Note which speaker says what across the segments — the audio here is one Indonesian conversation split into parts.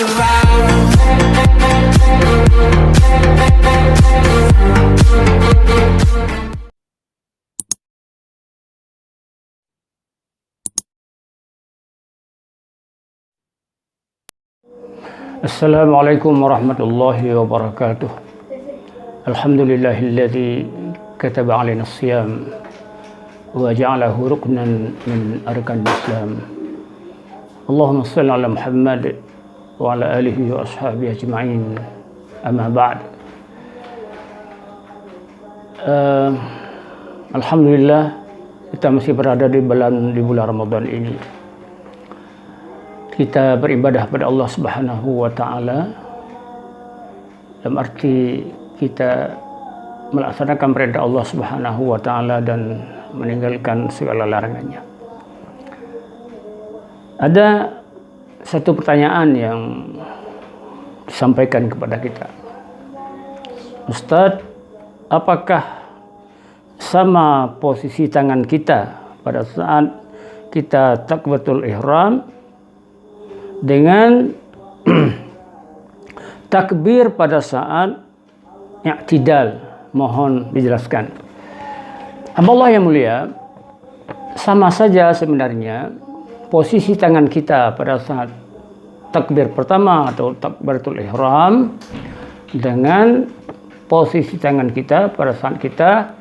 Speaker 1: Assalamualaikum warahmatullahi wabarakatuh. Alhamdulillahilladzi kataba alaina as-siyam wa ja'alahu ruknan min arkanil Islam. Allahumma shalli ala Muhammad wa ala alihi wa ashabihi ajma'in. Amma ba'd. Alhamdulillah kita masih berada di bulan Ramadan ini. Kita beribadah pada Allah Subhanahu wa Ta'ala dalam arti kita melaksanakan perintah Allah Subhanahu wa Ta'ala dan meninggalkan segala larangannya. Ada satu pertanyaan yang disampaikan kepada kita, Ustadz, apakah sama posisi tangan kita pada saat kita takbiratul ihram dengan takbir pada saat i'tidal? Mohon dijelaskan. Allah yang mulia, sama saja sebenarnya posisi tangan kita pada saat takbir pertama atau takbiratul ihram dengan posisi tangan kita pada saat kita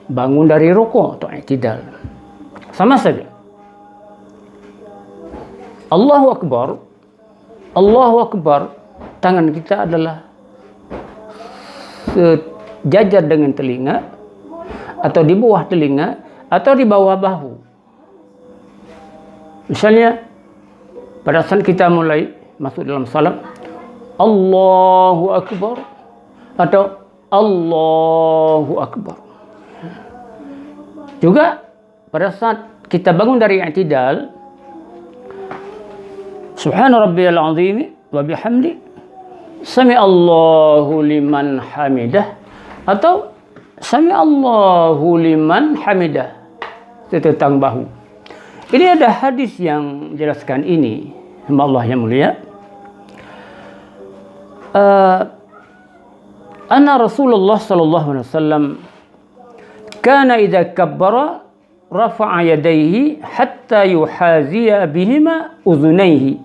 Speaker 1: bangun dari rukuk atau i'tidal. Sama saja. Allahu Akbar, Allahu Akbar, tangan kita adalah sejajar dengan telinga atau di bawah telinga atau di bawah bahu. Misalnya pada saat kita mulai masuk dalam salat, Allahu Akbar atau Allahu Akbar. Juga pada saat kita bangun dari i'tidal, Subhana rabbiyal azim wa bihamdi sami Allahu liman hamidah atau sami Allahu liman hamidah tentang bahu. Ini ada hadis yang jelaskan ini, Allah yang mulia. Anna Rasulullah sallallahu alaihi wasallam kana idza kabbara rafa'a yadayhi hatta yuhaziya bihima udhunayhi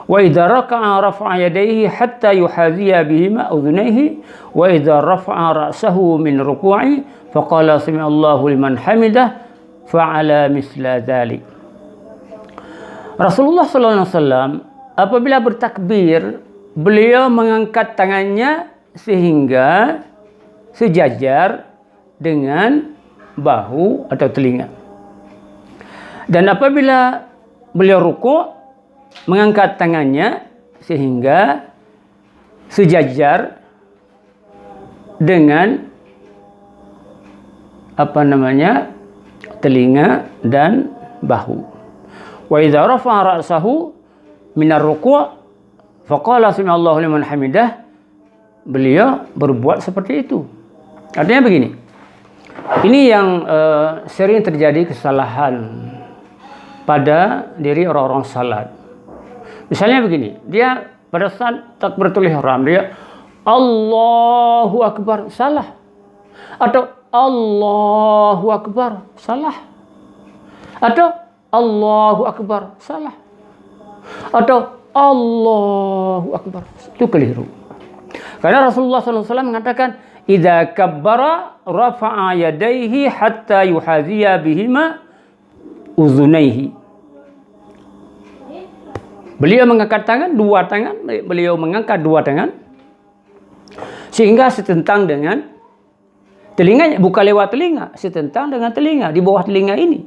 Speaker 1: wa idza raka'a rafa'a yadayhi hatta yuhaziya bihima udhunayhi wa idza rafa'a ra'sahu min ruku'i faqala sami Allahu liman hamidah fa'ala misla dhalik. Rasulullah sallallahu alaihi wasallam apabila bertakbir, beliau mengangkat tangannya sehingga sejajar dengan bahu atau telinga. Dan apabila beliau rukuk, mengangkat tangannya sehingga sejajar dengan telinga dan bahu. Wa idza rafa'a ra'sahu minar ruku' faqala sami Allahu liman hamidah. Beliau berbuat seperti itu. Artinya begini. Ini yang sering terjadi kesalahan pada diri orang-orang salat. Misalnya begini, dia pada saat takbiratul ihram dia Allahu Akbar, salah. Atau Allahu Akbar, salah. Atau Allahu Akbar, salah. Atau Allahu Akbar, itu keliru. Karena Rasulullah SAW mengatakan idza kabbara rafa'a yadayhi hatta yuhaziya bihima udhunayhi. Beliau mengangkat beliau mengangkat dua tangan sehingga setentang dengan telinganya, bukan lewat telinga, setentang dengan telinga, di bawah telinga ini.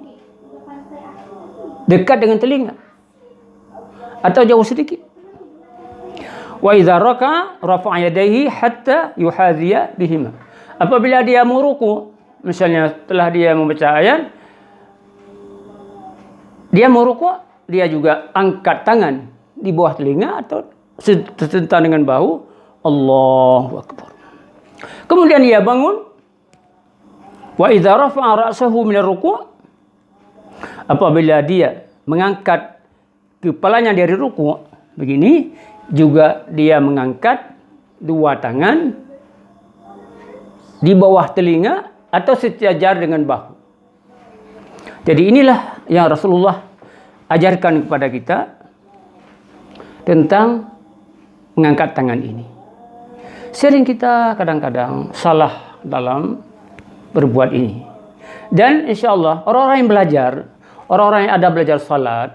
Speaker 1: Dekat dengan telinga atau jauh sedikit. Wa idza raka'a rafa'a yadayhi hatta yuhaziya bihima. Apabila dia mau ruku, misalnya setelah dia membaca ayat, dia mau ruku, dia juga angkat tangan di bawah telinga atau setentang dengan bahu, Allahu Akbar. Kemudian dia bangun, wa idza rafa'a ra'sahu min ar-ruku', apabila dia mengangkat kepalanya dari ruku' begini, juga dia mengangkat dua tangan di bawah telinga atau sejajar dengan bahu. Jadi inilah yang Rasulullah ajarkan kepada kita tentang mengangkat tangan ini. Sering kita kadang-kadang salah dalam berbuat ini. Dan insya Allah orang-orang yang belajar, orang-orang yang ada belajar salat,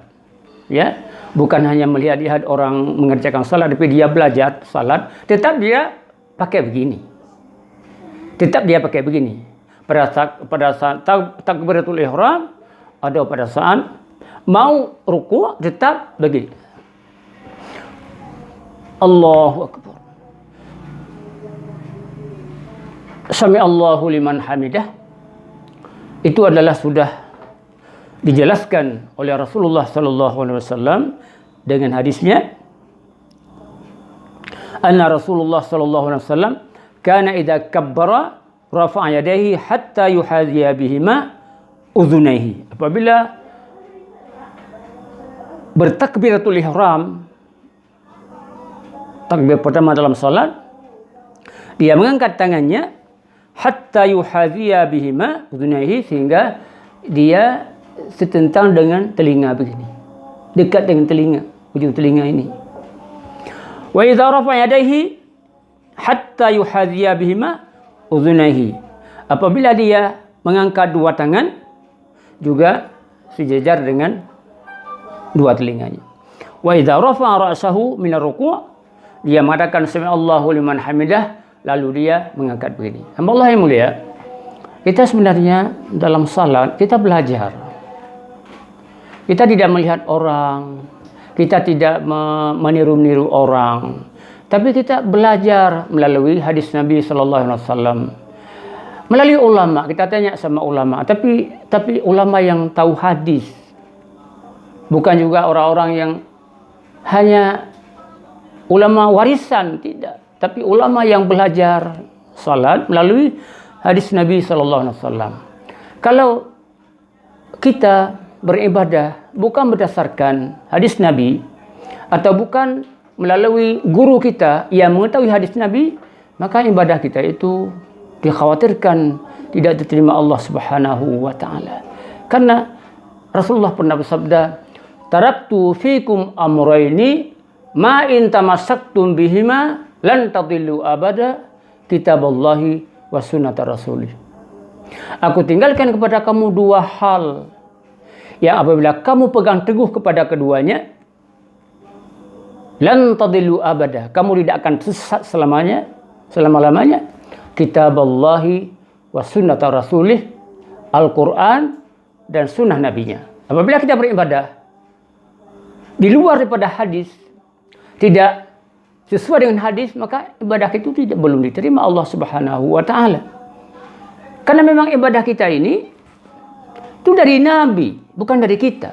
Speaker 1: ya, bukan hanya melihat orang mengerjakan salat, tapi dia belajar salat, tetap dia pakai begini. Tetap dia pakai begini. Pada saat takbiratul ihram, atau pada saat mau ruku' tetap begini. Allahu Akbar. Sami Allahu liman hamidah. Itu adalah sudah dijelaskan oleh Rasulullah sallallahu alaihi wasallam dengan hadisnya, anna Rasulullah sallallahu alaihi wasallam kana idza kabbara rafa'a yadayhi hatta yuhadhiya bihima udhunayhi. Apabila bertakbiratul ihram, takbir pertama dalam salat, dia mengangkat tangannya hatta yuhadhiya bihima udhunayhi, sehingga dia setentang dengan telinga begini, dekat dengan telinga, ujung telinga ini. Wa idza rafa'a yadayhi hatta yuhadhiya bihima udhunayhi. Apabila dia mengangkat dua tangan juga sejajar dengan dua telinganya. Wa idza rafa'a ra'sahu min ar-ruku', dia mengatakan sami Allahu liman hamidah, lalu dia mengangkat begini. Hamba Allah yang mulia, kita sebenarnya dalam salat kita belajar. Kita tidak melihat orang, kita tidak meniru-niru orang, tapi kita belajar melalui hadis Nabi sallallahu alaihi wasallam. Melalui ulama, kita tanya sama ulama, tapi ulama yang tahu hadis. Bukan juga orang-orang yang hanya ulama warisan, tidak, tapi ulama yang belajar salat melalui hadis Nabi sallallahu alaihi wasallam. Kalau kita beribadah bukan berdasarkan hadis Nabi atau bukan melalui guru kita yang mengetahui hadis Nabi, maka ibadah kita itu dikhawatirkan tidak diterima Allah Subhanahu wa taala. Karena Rasulullah pernah bersabda, "Taraktu fikum amrayni ma in tamassaktum bihima lan tadillu abada, kitaballahi wa sunnata rasulih." Aku tinggalkan kepada kamu dua hal yang apabila kamu pegang teguh kepada keduanya, lan tadillu abada, kamu tidak akan sesat selamanya, selama-lamanya. Kitaballahi wa sunnata rasulih, Al-Quran dan sunnah nabinya. Apabila kita beribadah di luar daripada hadis, tidak sesuai dengan hadis, maka ibadah itu belum diterima Allah Subhanahu wa taala. Karena memang ibadah kita ini itu dari Nabi, bukan dari kita.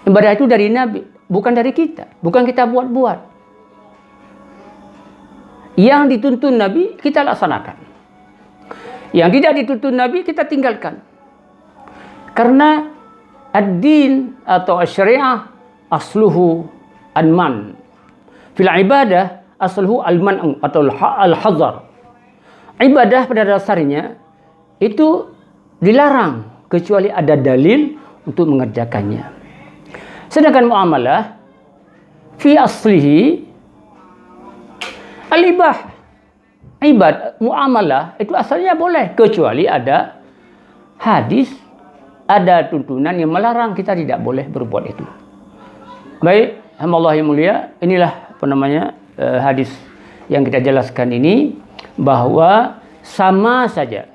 Speaker 1: Ibadah itu dari Nabi, bukan dari kita, bukan kita buat-buat. Yang dituntun Nabi kita laksanakan, yang tidak dituntun Nabi kita tinggalkan. Karena ad-din atau syariah asluhu al-man, fil ibadah asluhu al-man atau al-hazar. Ibadah pada dasarnya itu dilarang kecuali ada dalil untuk mengerjakannya. Sedangkan muamalah fi aslihi al-ibah, muamalah itu asalnya boleh kecuali ada hadis, ada tuntunan yang melarang, kita tidak boleh berbuat itu. Baik, hamba Allah yang mulia, inilah hadis yang kita jelaskan ini, bahwa sama saja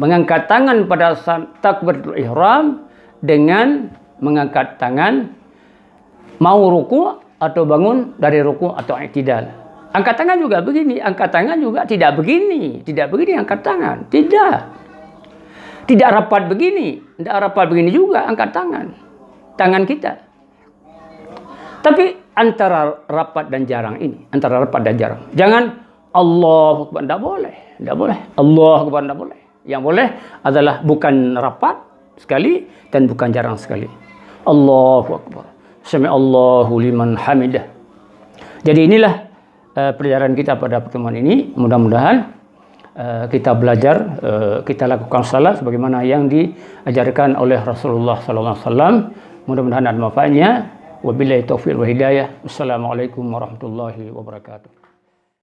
Speaker 1: mengangkat tangan pada saat takbiratul ihram dengan mengangkat tangan mau ruku atau bangun dari ruku atau i'tidal. Angkat tangan juga begini, angkat tangan juga tidak begini angkat tangan, tidak rapat begini, juga angkat tangan kita. Tapi antara rapat dan jarang ini, jangan Allahu Akbar, tidak boleh, Allahu Akbar tidak boleh. Yang boleh adalah bukan rapat sekali dan bukan jarang sekali. Allahu Akbar, sami Allahu liman hamidah. Jadi inilah pelajaran kita pada pertemuan ini. Mudah-mudahan kita belajar, kita lakukan salat sebagaimana yang diajarkan oleh Rasulullah SAW. Mudah-mudahan ada manfaatnya. Wabillahi taufiq wal hidayah. Wassalamualaikum warahmatullahi wabarakatuh.